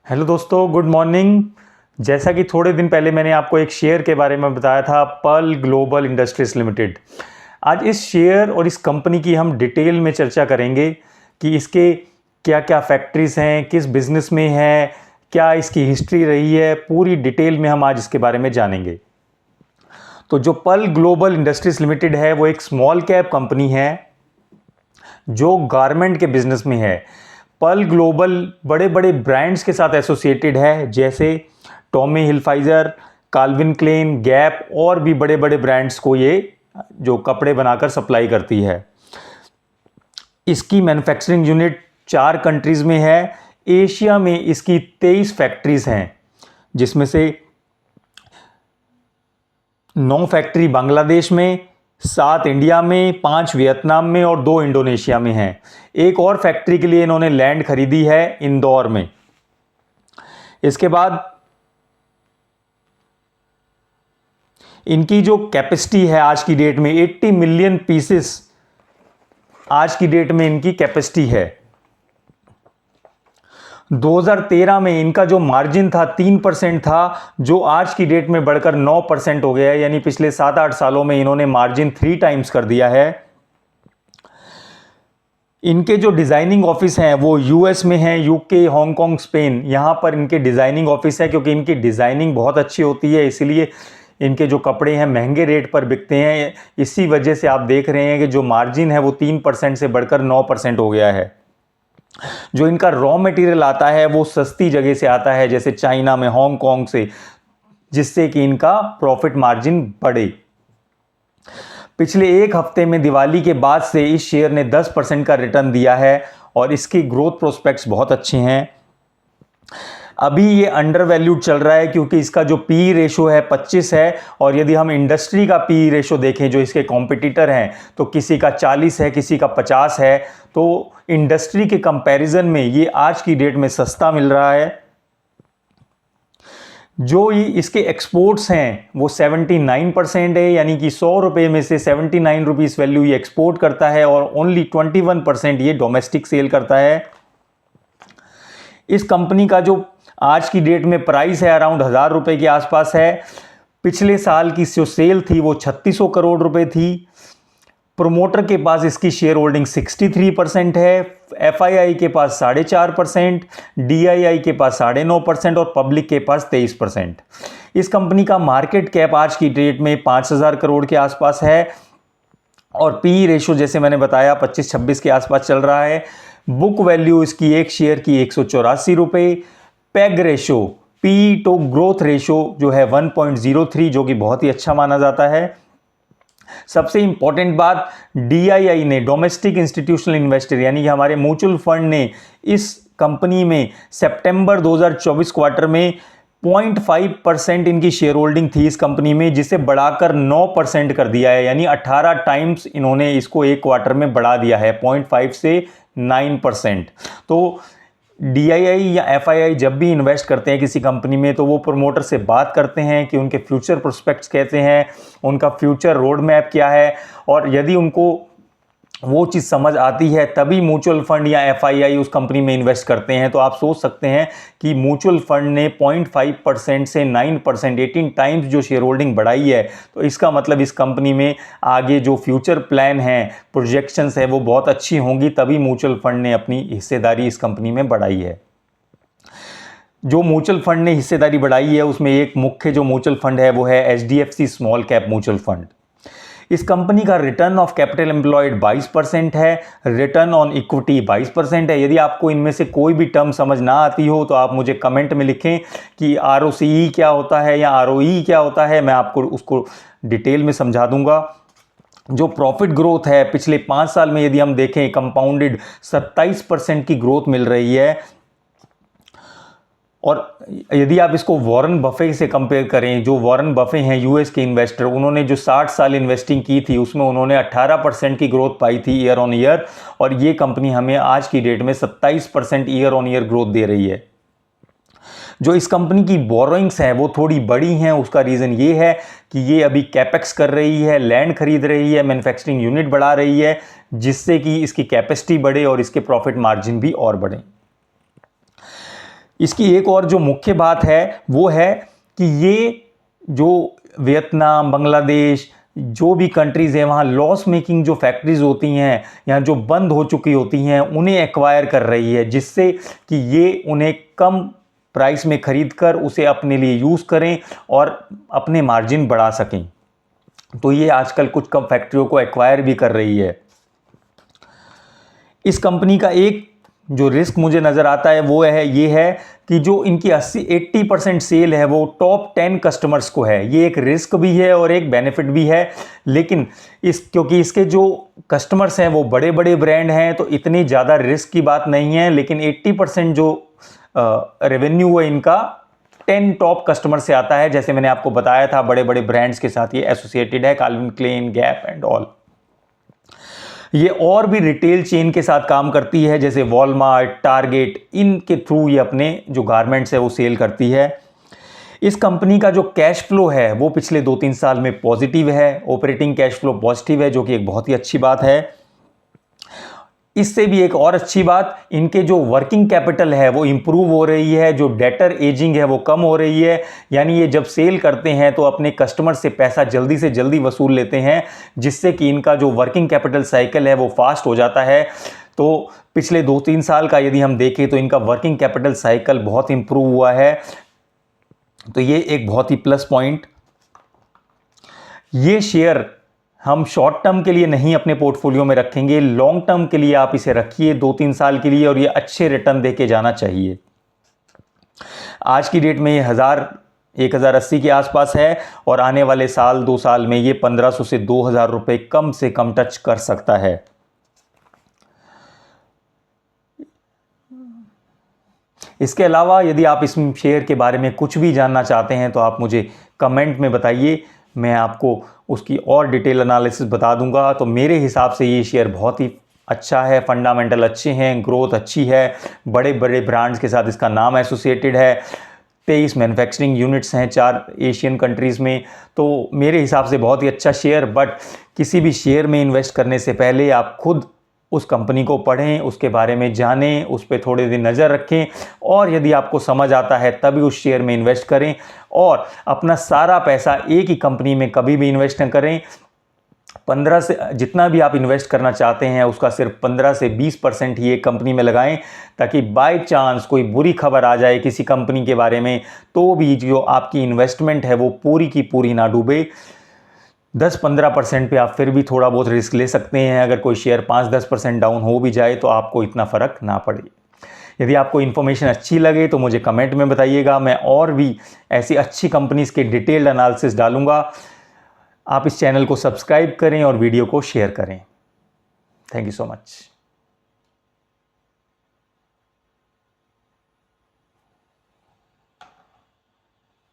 Hello दोस्तों, good morning. जैसा कि थोड़े दिन पहले मैंने आपको एक शेयर के बारे में बताया था, पर्ल ग्लोबल इंडस्ट्रीज लिमिटेड। आज इस शेयर और इस कंपनी की हम डिटेल में चर्चा करेंगे कि इसके क्या क्या फैक्ट्रीज हैं, किस बिजनेस में है, क्या इसकी हिस्ट्री रही है, पूरी डिटेल में हम आज इसके बारे में जानेंगे। तो जो पर्ल ग्लोबल इंडस्ट्रीज लिमिटेड है वो एक स्मॉल कैप कंपनी है जो गारमेंट के बिजनेस में है। पर्ल ग्लोबल बड़े बड़े ब्रांड्स के साथ एसोसिएटेड है, जैसे टॉमी हिलफाइजर, काल्विन क्लेन, गैप और भी बड़े बड़े ब्रांड्स को ये जो कपड़े बनाकर सप्लाई करती है। इसकी मैन्युफैक्चरिंग यूनिट 4 कंट्रीज में है। एशिया में इसकी 23 फैक्ट्रीज हैं, जिसमें से 9 फैक्ट्री बांग्लादेश में, 7 इंडिया में, 5 वियतनाम में और 2 इंडोनेशिया में हैं। एक और फैक्ट्री के लिए इन्होंने लैंड खरीदी है इंदौर में। इसके बाद इनकी जो कैपेसिटी है आज की डेट में 80 मिलियन पीसेस आज की डेट में इनकी कैपेसिटी है। 2013 में इनका जो मार्जिन था 3% था, जो आज की डेट में बढ़कर 9% हो गया है। यानी पिछले 7-8 सालों में इन्होंने मार्जिन 3 टाइम्स कर दिया है। इनके जो डिज़ाइनिंग ऑफिस हैं वो यूएस में हैं, यूके, हांगकांग, स्पेन। यहाँ पर इनके डिज़ाइनिंग ऑफिस है, क्योंकि इनकी डिज़ाइनिंग बहुत अच्छी होती है, इसलिए इनके जो कपड़े हैं महंगे रेट पर बिकते हैं। इसी वजह से आप देख रहे हैं कि जो मार्जिन है वो 3% से बढ़कर 9% हो गया है। जो इनका रॉ मटेरियल आता है वो सस्ती जगह से आता है, जैसे चाइना में, हांगकांग से, जिससे कि इनका प्रॉफिट मार्जिन बढ़े। पिछले एक हफ्ते में दिवाली के बाद से इस शेयर ने 10% का रिटर्न दिया है और इसकी ग्रोथ प्रोस्पेक्ट्स बहुत अच्छे हैं। अभी ये अंडर वैल्यूड चल रहा है, क्योंकि इसका जो पी रेशो है 25 है, और यदि हम इंडस्ट्री का पी रेशो देखें जो इसके कॉम्पिटिटर हैं, तो किसी का 40 है, किसी का 50 है। तो इंडस्ट्री के कंपैरिजन में ये आज की डेट में सस्ता मिल रहा है। जो ये इसके एक्सपोर्ट्स हैं वो 79% है, यानी कि 100 रुपये में से 79 रुपीज़ वैल्यू ये एक्सपोर्ट करता है और ओनली 21% ये डोमेस्टिक सेल करता है। इस कंपनी का जो आज की डेट में प्राइस है अराउंड 1000 रुपये के आसपास है। पिछले साल की जो सेल थी वो 3600 करोड़ रुपए थी। प्रोमोटर के पास इसकी शेयर होल्डिंग 63% है, एफआईआई के पास 4.5%, डीआईआई के पास 9.5% और पब्लिक के पास 23%। इस कंपनी का मार्केट कैप आज की डेट में 5000 करोड़ के आसपास है और पी रेशो जैसे मैंने बताया 25-26 के आसपास चल रहा है। बुक वैल्यू इसकी एक शेयर की 184 रुपये। PEG ratio, P to growth ratio जो है 1.03, जो कि बहुत ही अच्छा माना जाता है। सबसे इंपॉर्टेंट बात, डीआईआई ने, डोमेस्टिक इंस्टीट्यूशनल इन्वेस्टर, यानी कि हमारे म्यूचुअल फंड ने इस कंपनी में सितंबर 2024 क्वार्टर में 0.5% इनकी शेयर होल्डिंग थी इस कंपनी में, जिसे बढ़ाकर 9% कर दिया है। यानी 18 टाइम्स इन्होंने इसको एक क्वार्टर में बढ़ा दिया है, 0.5 से 9%। तो डीआईआई या एफआईआई जब भी इन्वेस्ट करते हैं किसी कंपनी में, तो वो प्रमोटर से बात करते हैं कि उनके फ्यूचर प्रोस्पेक्ट्स कैसे हैं, उनका फ्यूचर रोड मैप क्या है, और यदि उनको वो चीज़ समझ आती है तभी म्यूचुअल फंड या एफआईआई उस कंपनी में इन्वेस्ट करते हैं। तो आप सोच सकते हैं कि म्यूचुअल फंड ने 0.5% से 9%, 18 टाइम्स जो शेयर होल्डिंग बढ़ाई है। तो इसका मतलब इस कंपनी में आगे जो फ्यूचर प्लान है, प्रोजेक्शंस है, वो बहुत अच्छी होंगी, तभी म्यूचुअल फंड ने अपनी हिस्सेदारी इस कंपनी में बढ़ाई है। जो म्यूचुअल फंड ने हिस्सेदारी बढ़ाई है उसमें एक मुख्य जो म्यूचुअल फंड है वो है HDFC small cap mutual fund. इस कंपनी का रिटर्न ऑफ कैपिटल एम्प्लॉयड 22% है, रिटर्न ऑन इक्विटी 22% है। यदि आपको इनमें से कोई भी टर्म समझ ना आती हो तो आप मुझे कमेंट में लिखें कि आरओसीई क्या होता है या आरओई क्या होता है, मैं आपको उसको डिटेल में समझा दूंगा। जो प्रॉफिट ग्रोथ है पिछले 5 साल में यदि हम देखें, कंपाउंडेड 27% की ग्रोथ मिल रही है। और यदि आप इसको वॉरेन बफे से कंपेयर करें, जो वॉरेन बफे हैं यूएस के इन्वेस्टर, उन्होंने जो 60 साल इन्वेस्टिंग की थी उसमें उन्होंने 18% की ग्रोथ पाई थी ईयर ऑन ईयर, और ये कंपनी हमें आज की डेट में 27% ईयर ऑन ईयर ग्रोथ दे रही है। जो इस कंपनी की बोरोइंग्स हैं वो थोड़ी बड़ी हैं। उसका रीज़न ये है कि ये अभी कैपेक्स कर रही है, लैंड खरीद रही है, मैन्युफैक्चरिंग यूनिट बढ़ा रही है, जिससे कि इसकी कैपेसिटी बढ़े और इसके प्रॉफिट मार्जिन भी और बढ़े। इसकी एक और जो मुख्य बात है वो है कि ये जो वियतनाम, बांग्लादेश, जो भी कंट्रीज़ हैं वहाँ लॉस मेकिंग जो फैक्ट्रीज़ होती हैं या जो बंद हो चुकी होती हैं उन्हें एक्वायर कर रही है, जिससे कि ये उन्हें कम प्राइस में खरीद कर उसे अपने लिए यूज़ करें और अपने मार्जिन बढ़ा सकें। तो ये आजकल कुछ कम फैक्ट्रियों को एक्वायर भी कर रही है। इस कंपनी का एक जो रिस्क मुझे नज़र आता है वो ये है कि जो इनकी 80% सेल है वो टॉप 10 कस्टमर्स को है। ये एक रिस्क भी है और एक बेनिफिट भी है, लेकिन क्योंकि इसके जो कस्टमर्स हैं वो बड़े बड़े ब्रांड हैं तो इतनी ज़्यादा रिस्क की बात नहीं है। लेकिन 80% जो रेवेन्यू है इनका 10 टॉप कस्टमर से आता है। जैसे मैंने आपको बताया था, बड़े बड़े ब्रांड्स के साथ ये एसोसिएटेड है, Calvin Klein, Gap and all. ये और भी रिटेल चेन के साथ काम करती है, जैसे वॉलमार्ट, टारगेट, इनके थ्रू ये अपने जो गारमेंट्स है वो सेल करती है। इस कंपनी का जो कैश फ्लो है वो पिछले 2-3 साल में पॉजिटिव है, ऑपरेटिंग कैश फ्लो पॉजिटिव है, जो कि एक बहुत ही अच्छी बात है। इससे भी एक और अच्छी बात, इनके जो वर्किंग कैपिटल है वो इंप्रूव हो रही है, जो डेटर एजिंग है वो कम हो रही है। यानी ये जब सेल करते हैं तो अपने कस्टमर से पैसा जल्दी से जल्दी वसूल लेते हैं, जिससे कि इनका जो वर्किंग कैपिटल साइकिल है वो फास्ट हो जाता है। तो पिछले 2-3 साल का यदि हम देखें तो इनका वर्किंग कैपिटल साइकिल बहुत इंप्रूव हुआ है। तो ये एक बहुत ही प्लस पॉइंट। ये शेयर हम शॉर्ट टर्म के लिए नहीं अपने पोर्टफोलियो में रखेंगे, लॉन्ग टर्म के लिए आप इसे रखिए 2-3 साल के लिए, और ये अच्छे रिटर्न देके जाना चाहिए। आज की डेट में ये 1080 के आसपास है और आने वाले साल 2 साल में ये 1500 से 2000 रुपए कम से कम टच कर सकता है। इसके अलावा यदि आप इस शेयर के बारे में कुछ भी जानना चाहते हैं तो आप मुझे कमेंट में बताइए, मैं आपको उसकी और डिटेल एनालिसिस बता दूंगा। तो मेरे हिसाब से ये शेयर बहुत ही अच्छा है, फंडामेंटल अच्छे हैं, ग्रोथ अच्छी है, बड़े बड़े ब्रांड्स के साथ इसका नाम एसोसिएटेड है, 23 मैन्युफैक्चरिंग यूनिट्स हैं 4 एशियन कंट्रीज़ में। तो मेरे हिसाब से बहुत ही अच्छा शेयर। बट किसी भी शेयर में इन्वेस्ट करने से पहले आप खुद उस कंपनी को पढ़ें, उसके बारे में जानें, उस पर थोड़े दिन नज़र रखें, और यदि आपको समझ आता है तभी उस शेयर में इन्वेस्ट करें। और अपना सारा पैसा एक ही कंपनी में कभी भी इन्वेस्ट न करें। 15 से जितना भी आप इन्वेस्ट करना चाहते हैं उसका सिर्फ 15 से 20% ही एक कंपनी में लगाएं, ताकि बाय चांस कोई बुरी खबर आ जाए किसी कंपनी के बारे में तो भी जो आपकी इन्वेस्टमेंट है वो पूरी की पूरी ना डूबे। 10-15% पे आप फिर भी थोड़ा बहुत रिस्क ले सकते हैं। अगर कोई शेयर 5-10% डाउन हो भी जाए तो आपको इतना फ़र्क ना पड़े। यदि आपको इन्फॉर्मेशन अच्छी लगे तो मुझे कमेंट में बताइएगा, मैं और भी ऐसी अच्छी कंपनीज़ के डिटेल्ड एनालिसिस डालूंगा। आप इस चैनल को सब्सक्राइब करें और वीडियो को शेयर करें। Thank you so much.